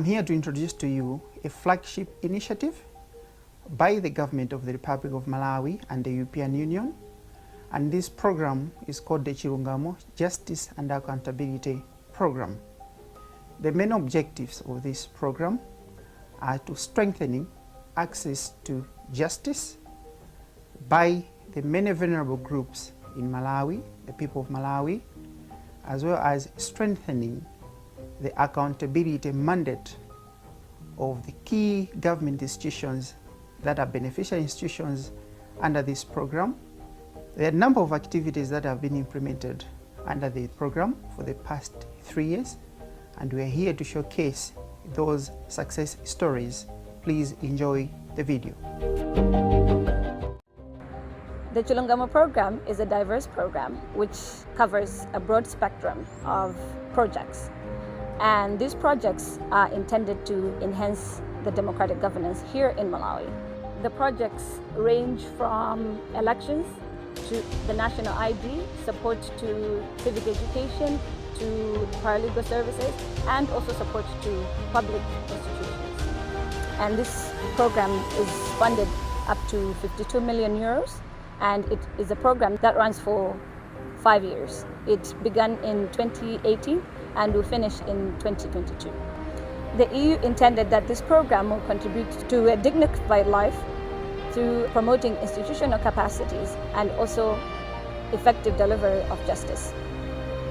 I'm here to introduce to you a flagship initiative by the government of the Republic of Malawi and the European Union, and this program is called the Chilungamo Justice and Accountability Program. The main objectives of this program are to strengthening access to justice by the many vulnerable groups in Malawi, the people of Malawi, as well as strengthening the accountability mandate of the key government institutions that are beneficial institutions under this program. There are a number of activities that have been implemented under the program for the past 3 years, and we are here to showcase those success stories. Please enjoy the video. The Chilungamo program is a diverse program which covers a broad spectrum of projects. And these projects are intended to enhance the democratic governance here in Malawi. The projects range from elections to the national ID, support to civic education, to paralegal services, and also support to public institutions. And this program is funded up to 52 million euros, and it is a program that runs for 5 years. It began in 2018 and will finish in 2022. The EU intended that this program will contribute to a dignified life through promoting institutional capacities and also effective delivery of justice.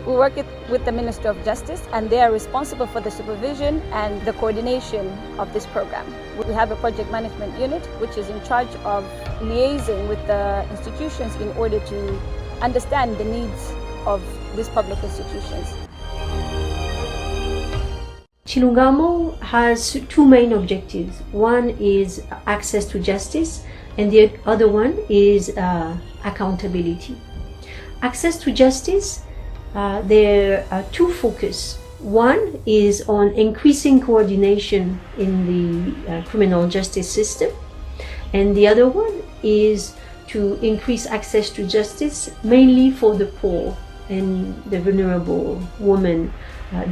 We work with the Ministry of Justice, and they are responsible for the supervision and the coordination of this program. We have a project management unit which is in charge of liaising with the institutions in order to understand the needs of these public institutions. Chilungamo has two main objectives. One is access to justice, and the other one is accountability. Access to justice, there are two focus. One is on increasing coordination in the criminal justice system, and the other one is to increase access to justice, mainly for the poor and the vulnerable women.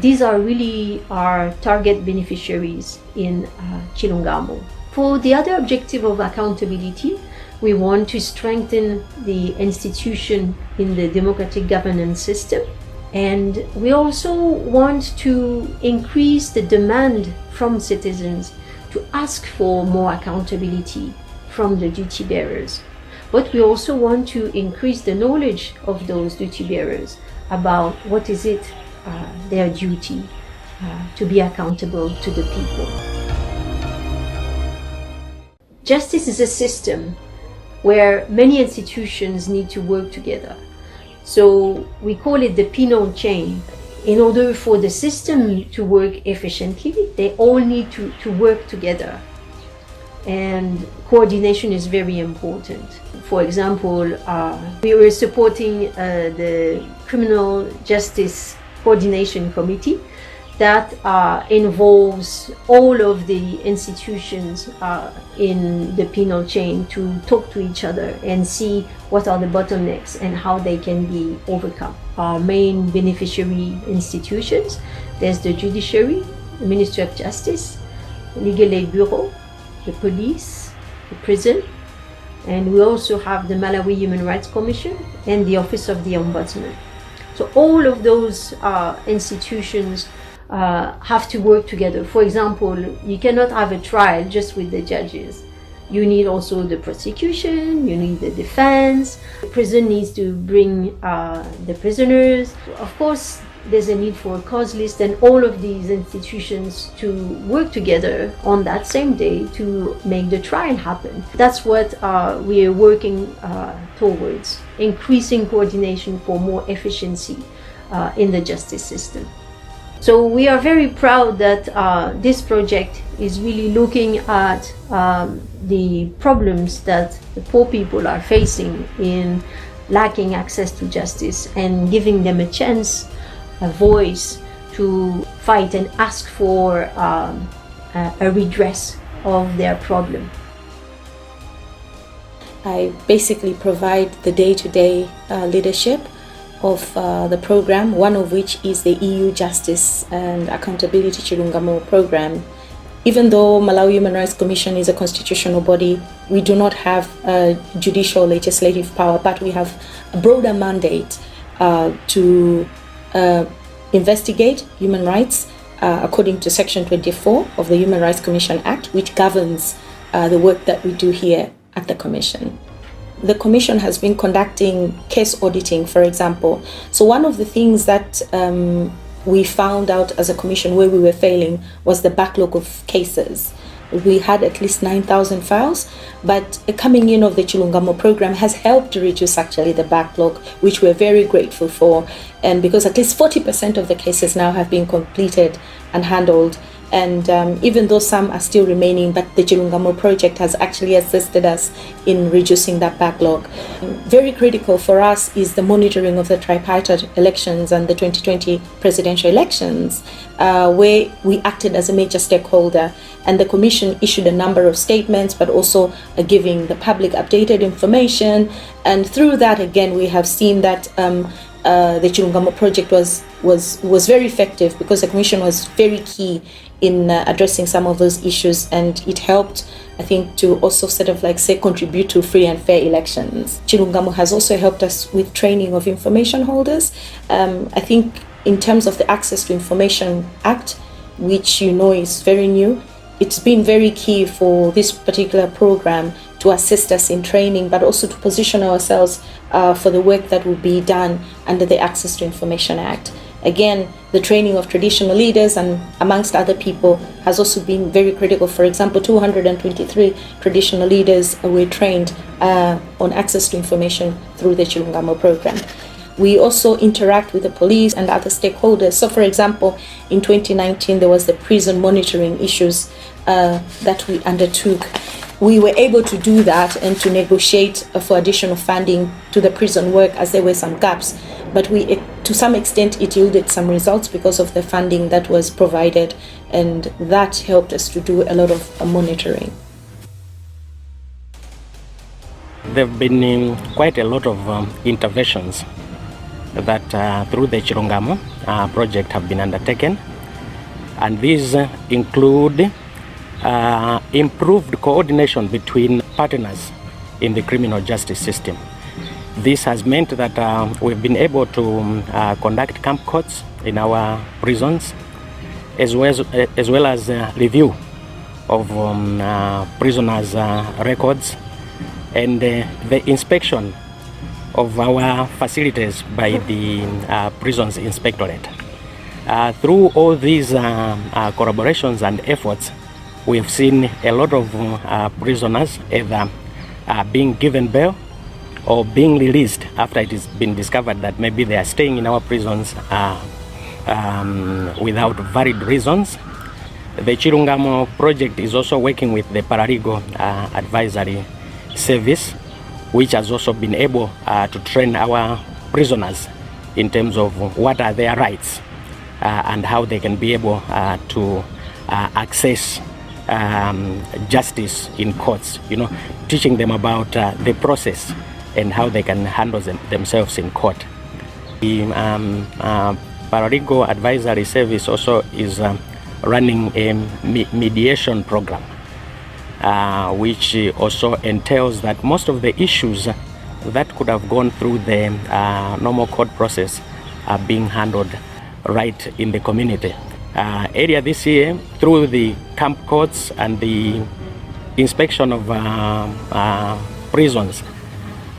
These are really our target beneficiaries in Chilungamo. For the other objective of accountability, we want to strengthen the institution in the democratic governance system, and we also want to increase the demand from citizens to ask for more accountability from the duty bearers. But we also want to increase the knowledge of those duty bearers about what is it their duty to be accountable to the people. Justice is a system where many institutions need to work together. So we call it the penal chain. In order for the system to work efficiently, they all need to work together. And coordination is very important. For example, we were supporting the Criminal Justice Coordination Committee that involves all of the institutions in the penal chain to talk to each other and see what are the bottlenecks and how they can be overcome. Our main beneficiary institutions, there's the judiciary, the Ministry of Justice, the Legal Aid Bureau, the police, the prison, and we also have the Malawi Human Rights Commission and the Office of the Ombudsman. So all of those institutions have to work together. For example, you cannot have a trial just with the judges. You need also the prosecution, you need the defense, the prison needs to bring the prisoners. Of course, there's a need for a cause list, and all of these institutions to work together on that same day to make the trial happen. That's what we are working towards, increasing coordination for more efficiency in the justice system. So we are very proud that this project is really looking at the problems that the poor people are facing in lacking access to justice and giving them a chance, a voice to fight and ask for a redress of their problem. I basically provide the day-to-day leadership of the program, one of which is the EU Justice and Accountability Chilungamo program. Even though Malawi Human Rights Commission is a constitutional body, we do not have judicial legislative power, but we have a broader mandate to investigate human rights according to Section 24 of the Human Rights Commission Act, which governs the work that we do here at the Commission. The Commission has been conducting case auditing, for example. So one of the things that we found out as a Commission where we were failing was the backlog of cases. We had at least 9,000 files, but the coming in of the Chilungamo program has helped to reduce actually the backlog, which we're very grateful for. And because at least 40% of the cases now have been completed and handled. And even though some are still remaining, but the Chilungamo project has actually assisted us in reducing that backlog. Very critical for us is the monitoring of the tripartite elections and the 2020 presidential elections, where we acted as a major stakeholder, and the Commission issued a number of statements, but also giving the public updated information. And through that, again, we have seen that the Chilungamo project was very effective, because the Commission was very key in addressing some of those issues, and it helped, I think, to also sort of like say contribute to free and fair elections. Chilungamo has also helped us with training of information holders. I think in terms of the Access to Information Act, which you know is very new, it's been very key for this particular program to assist us in training, but also to position ourselves for the work that will be done under the Access to Information Act. Again, the training of traditional leaders and amongst other people has also been very critical. For example, 223 traditional leaders were trained on access to information through the Chilungamo program. We also interact with the police and other stakeholders. So, for example, in 2019, there was the prison monitoring issues that we undertook. We were able to do that and to negotiate for additional funding to the prison work, as there were some gaps. But to some extent, it yielded some results because of the funding that was provided, and that helped us to do a lot of monitoring. There have been quite a lot of interventions that through the Chilungamo project have been undertaken, and these include improved coordination between partners in the criminal justice system. This has meant that we've been able to conduct camp courts in our prisons, as well as review of prisoners' records, and the inspection of our facilities by the Prisons Inspectorate. Through all these collaborations and efforts, we have seen a lot of prisoners either being given bail or being released after it has been discovered that maybe they are staying in our prisons without valid reasons. The Chilungamo project is also working with the Paralegal Advisory Service, which has also been able to train our prisoners in terms of what are their rights and how they can be able to access justice in courts, teaching them about the process and how they can handle themselves in court. The Paralegal Advisory Service also is running a mediation program, which also entails that most of the issues that could have gone through the normal court process are being handled right in the community. Earlier this year, through the camp courts and the inspection of prisons,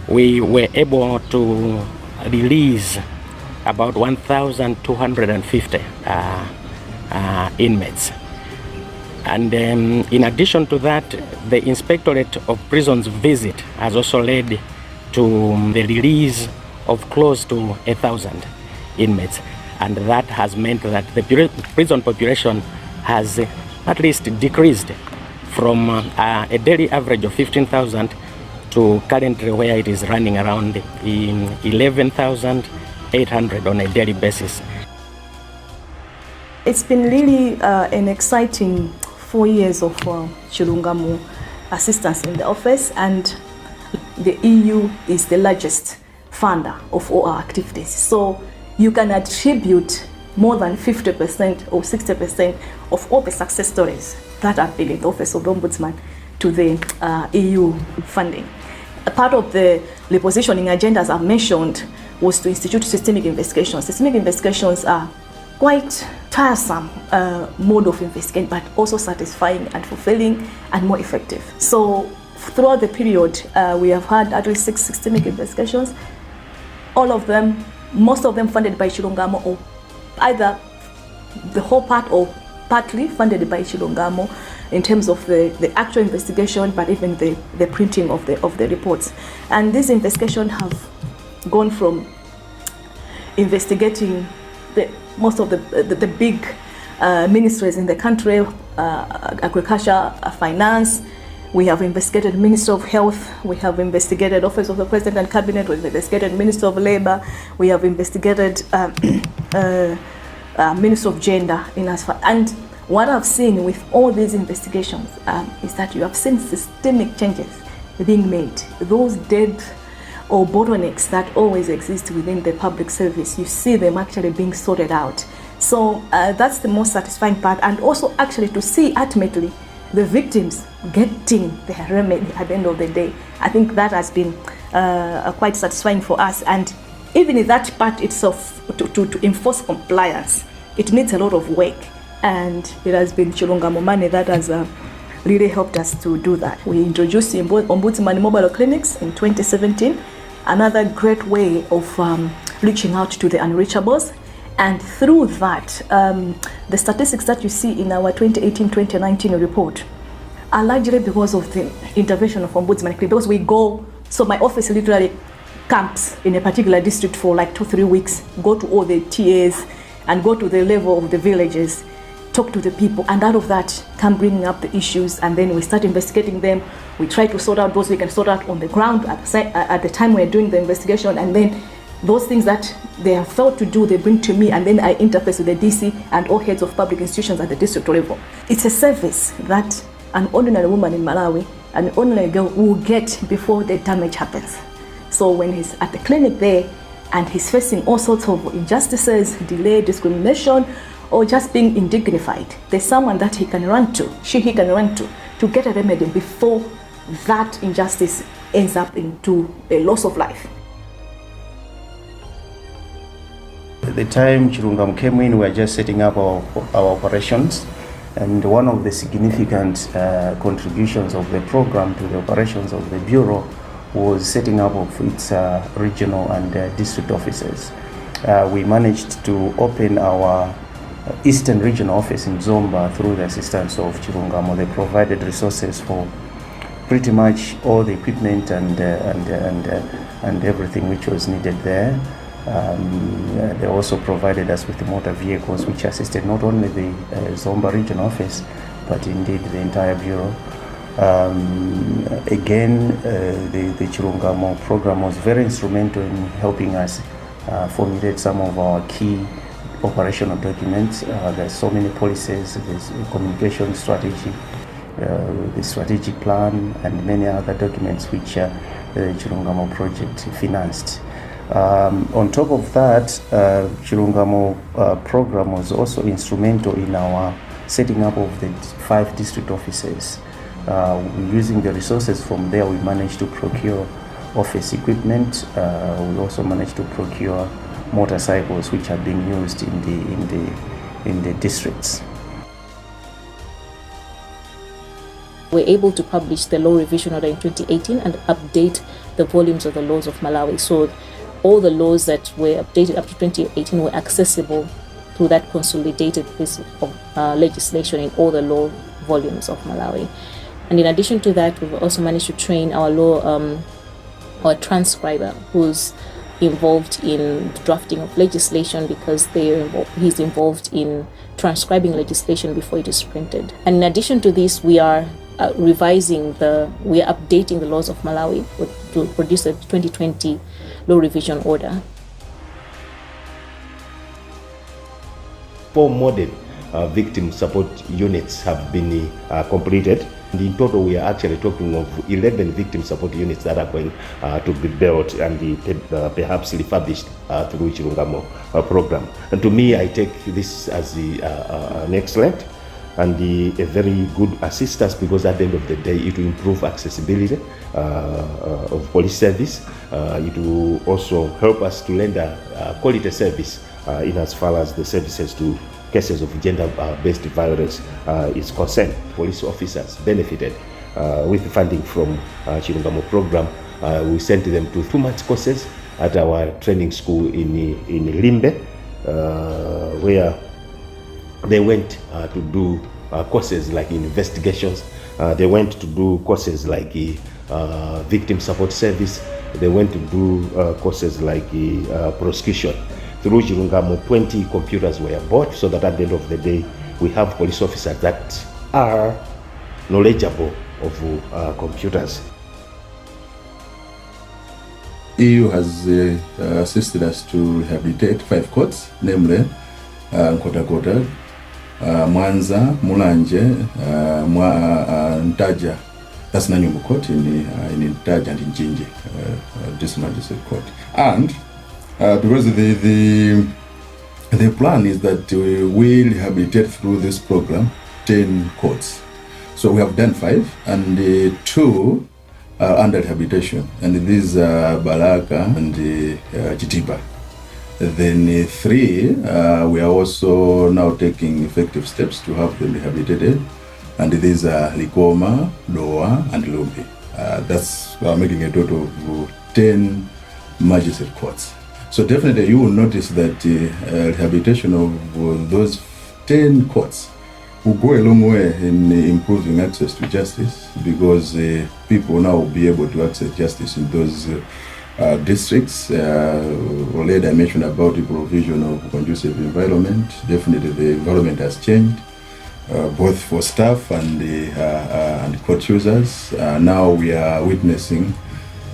we were able to release about 1,250 inmates. And in addition to that, the Inspectorate of Prisons visit has also led to the release of close to 1,000 inmates. And that has meant that the prison population has at least decreased from a daily average of 15,000 to currently where it is running around 11,800 on a daily basis. It's been really an exciting 4 years of assistance in the office, and the EU is the largest funder of all our activities. So you can attribute more than 50% or 60% of all the success stories that have been in the Office of the Ombudsman to the EU funding. A part of the repositioning agenda, as I've mentioned, was to institute systemic investigations. Systemic investigations are quite tiresome mode of investigation, but also satisfying and fulfilling and more effective. So throughout the period, we have had at least 6 systemic investigations, all of them, most of them funded by Chilungamo, or either the whole part or partly funded by Chilungamo in terms of the actual investigation, but even the printing of the reports. And these investigations have gone from investigating most of the big ministries in the country, agriculture, finance. We have investigated Minister of Health, we have investigated Office of the President and Cabinet, we've investigated Minister of Labor, we have investigated Minister of Gender in as far. And what I've seen with all these investigations is that you have seen systemic changes being made. Those dead or bottlenecks that always exist within the public service, you see them actually being sorted out. So that's the most satisfying part, and also actually to see ultimately the victims getting their remedy at the end of the day. I think that has been quite satisfying for us. And even in that part itself, to enforce compliance, it needs a lot of work, and it has been Chilungamo money that has really helped us to do that. We introduced the Ombudsman mobile clinics in 2017, another great way of reaching out to the unreachables. And through that, the statistics that you see in our 2018-2019 report are largely because of the intervention of Ombudsman. Because we go, so my office literally camps in a particular district for like 2-3 weeks, go to all the TAs and go to the level of the villages, talk to the people, and out of that come bringing up the issues, and then we start investigating them. We try to sort out those we can sort out on the ground at the time we're doing the investigation, and then those things that they have failed to do, they bring to me, and then I interface with the DC and all heads of public institutions at the district level. It's a service that an ordinary woman in Malawi, an ordinary girl will get before the damage happens. So when he's at the clinic there and he's facing all sorts of injustices, delay, discrimination, or just being indignified, there's someone that he can run to, he can run to get a remedy before that injustice ends up into a loss of life. At the time Chilungamo came in, we were just setting up our operations, and one of the significant contributions of the program to the operations of the Bureau was setting up of its regional and district offices. We managed to open our Eastern Regional Office in Zomba through the assistance of Chilungamo. They provided resources for pretty much all the equipment and everything which was needed there. They also provided us with the motor vehicles which assisted not only the Zomba Regional Office, but indeed the entire Bureau. Again, the Chilungamo program was very instrumental in helping us formulate some of our key operational documents. There's so many policies, there's communication strategy, the strategic plan, and many other documents which the Chilungamo project financed. On top of that, Chilungamo program was also instrumental in our setting up of the 5 district offices. Using the resources from there, we managed to procure office equipment. We also managed to procure motorcycles which are being used in the districts. We're able to publish the law revision order in 2018 and update the volumes of the laws of Malawi. So all the laws that were updated up to 2018 were accessible through that consolidated piece of legislation in all the law volumes of Malawi. And in addition to that, we've also managed to train our our transcriber, who's involved in the drafting of legislation, because he's involved in transcribing legislation before it is printed. And in addition to this, we are we are updating the laws of Malawi to produce a 2020 law revision order. 4 modern victim support units have been completed And in total, we are actually talking of 11 victim support units that are going to be built and perhaps refurbished through Chilungamo program. And to me, I take this as an excellent and a very good assistance, because at the end of the day, it will improve accessibility of police service. It will also help us to render quality service in as far as the services to cases of gender-based violence is concerned. Police officers benefited with funding from Chilungamo program. We sent them to 2-month courses at our training school in Limbe, where they went to do courses like investigations. They went to do courses like victim support service. They went to do courses like prosecution. Through Chilungamo, 20 computers were bought, so that at the end of the day, we have police officers that are knowledgeable of computers. EU has assisted us to rehabilitate 5 courts, namely Nkota, Mwanza, Mulanje, Ntaja, that's Nanyumbu Court in Ntaja and in Jinji, this magistrate court. And because the plan is that we will rehabilitate through this program 10 courts. So we have done 5, and 2 are under rehabilitation, and these are Baraka and Chitiba. Then 3, we are also now taking effective steps to have them rehabilitated, and these are Likoma, Loa, and Lumbi. That's making a total of 10 magistrate courts. So definitely you will notice that rehabilitation of those 10 courts will go a long way in improving access to justice, because people now will be able to access justice in those districts. Already I mentioned about the provision of conducive environment. Definitely the environment has changed, both for staff and court users. Now we are witnessing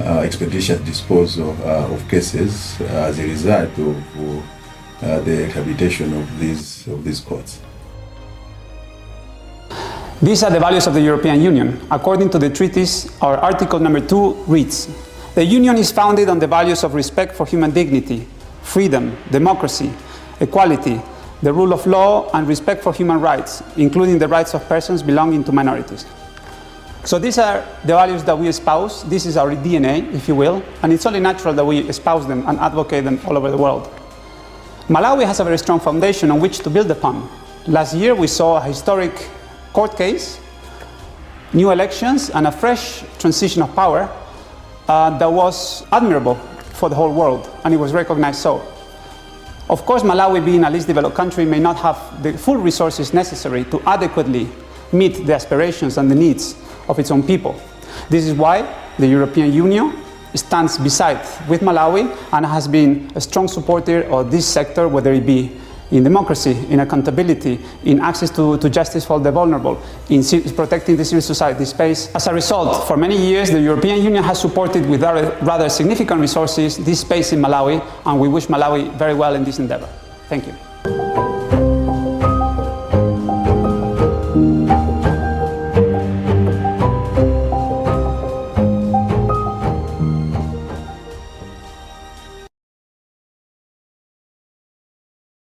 expeditious disposal of cases as a result of the rehabilitation of these courts. These are the values of the European Union. According to the treaties, our Article number 2 reads, "The Union is founded on the values of respect for human dignity, freedom, democracy, equality, the rule of law, and respect for human rights, including the rights of persons belonging to minorities." So these are the values that we espouse. This is our DNA, if you will, and it's only natural that we espouse them and advocate them all over the world. Malawi has a very strong foundation on which to build upon. Last year we saw a historic court case, new elections, and a fresh transition of power that was admirable for the whole world, and it was recognized so. Of course, Malawi, being a least developed country, may not have the full resources necessary to adequately meet the aspirations and the needs of its own people. This is why the European Union stands beside with Malawi and has been a strong supporter of this sector, whether it be in democracy, in accountability, in access to justice for the vulnerable, in protecting the civil society space. As a result, for many years, the European Union has supported with rather significant resources this space in Malawi, and we wish Malawi very well in this endeavor. Thank you.